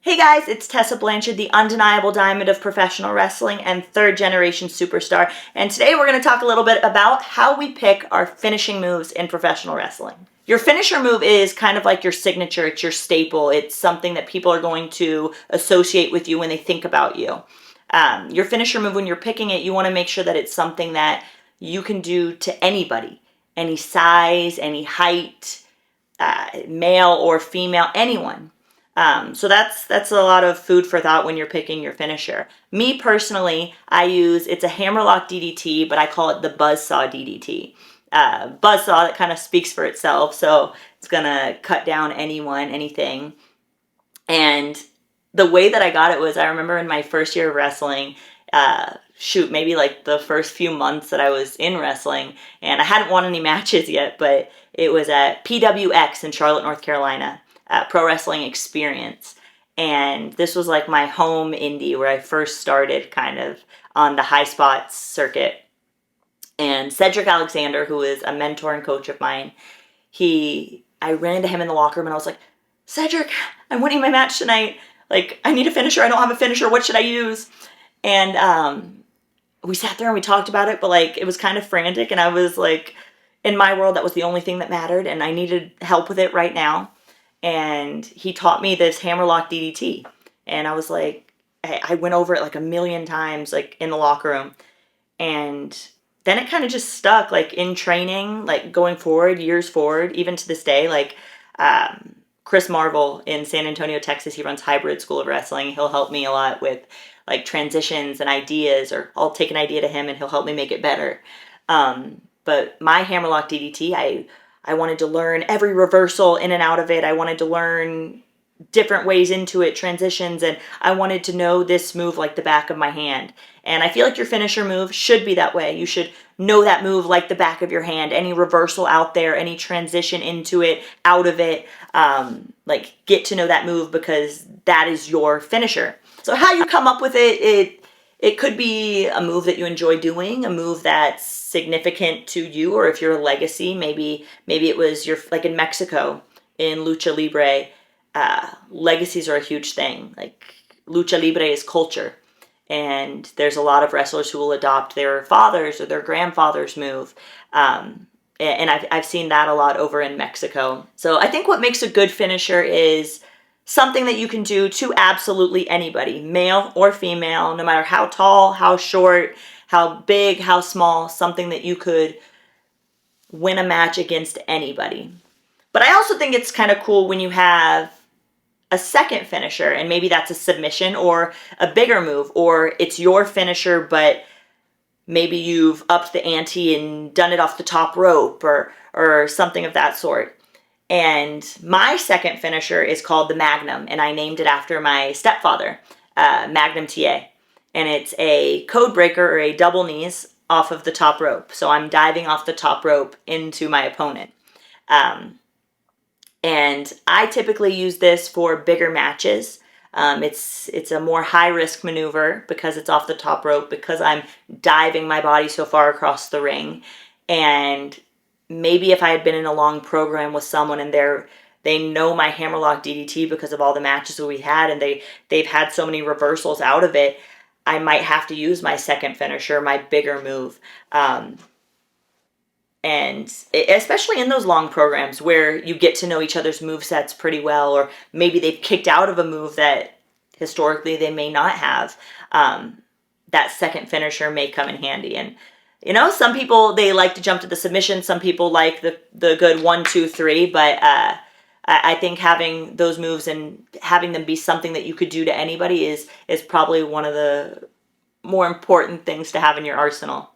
Hey guys, it's Tessa Blanchard, the undeniable diamond of professional wrestling and third generation superstar. And today we're going to talk a little bit about how we pick our finishing moves in professional wrestling. Your finisher move is kind of like your signature, it's your staple, it's something that people are going to associate with you when they think about you. Your finisher move, when you're picking it, you want to make sure that it's something that you can do to anybody, any size, any height, male or female, anyone. So that's a lot of food for thought when you're picking your finisher. Me personally, it's a hammerlock DDT, but I call it the buzzsaw DDT. Buzzsaw, that kind of speaks for itself, so it's gonna cut down anyone, anything. And the way that I got it was, I remember in my first year of wrestling, maybe like the first few months that I was in wrestling, and I hadn't won any matches yet, but it was at PWX in Charlotte, North Carolina. Pro Wrestling Experience, and this was like my home indie where I first started kind of on the high spots circuit. And Cedric Alexander, who is a mentor and coach of mine, I ran into him in the locker room and I was like, Cedric, I'm winning my match tonight, like I need a finisher, I don't have a finisher, what should I use? And we sat there and we talked about it, but like it was kind of frantic, and I was like, in my world that was the only thing that mattered, and I needed help with it right now. And he taught me this hammerlock DDT. And I was like, I went over it like a million times, like in the locker room. And then it kind of just stuck, like in training, like going forward, years forward, even to this day. Like Chris Marvel in San Antonio, Texas, he runs Hybrid School of Wrestling. He'll help me a lot with like transitions and ideas, or I'll take an idea to him and he'll help me make it better. But my hammerlock DDT, I wanted to learn every reversal in and out of it. I wanted to learn different ways into it, transitions, and I wanted to know this move like the back of my hand. And I feel like your finisher move should be that way. You should know that move like the back of your hand. Any reversal out there, any transition into it, out of it, like get to know that move because that is your finisher. So how you come up with it could be a move that you enjoy doing, a move that's significant to you, or if you're a legacy, maybe it was like in Mexico, in Lucha Libre, legacies are a huge thing. Like Lucha Libre is culture, and there's a lot of wrestlers who will adopt their father's or their grandfather's move, and I've seen that a lot over in Mexico. So I think what makes a good finisher is something that you can do to absolutely anybody, male or female, no matter how tall, how short, how big, how small, something that you could win a match against anybody. But I also think it's kind of cool when you have a second finisher, and maybe that's a submission or a bigger move, or it's your finisher, but maybe you've upped the ante and done it off the top rope or something of that sort. And my second finisher is called the Magnum, and I named it after my stepfather, Magnum TA. And it's a code breaker or a double knees off of the top rope. So I'm diving off the top rope into my opponent. And I typically use this for bigger matches. It's a more high-risk maneuver because it's off the top rope, because I'm diving my body so far across the ring. And maybe if I had been in a long program with someone and they know my hammerlock DDT because of all the matches that we had, and they've had so many reversals out of it, I might have to use my second finisher, my bigger move. And especially in those long programs where you get to know each other's movesets pretty well, or maybe they've kicked out of a move that historically they may not have, that second finisher may come in handy. And you know, some people, they like to jump to the submission. Some people like the good 1, 2, 3. But I think having those moves and having them be something that you could do to anybody is probably one of the more important things to have in your arsenal.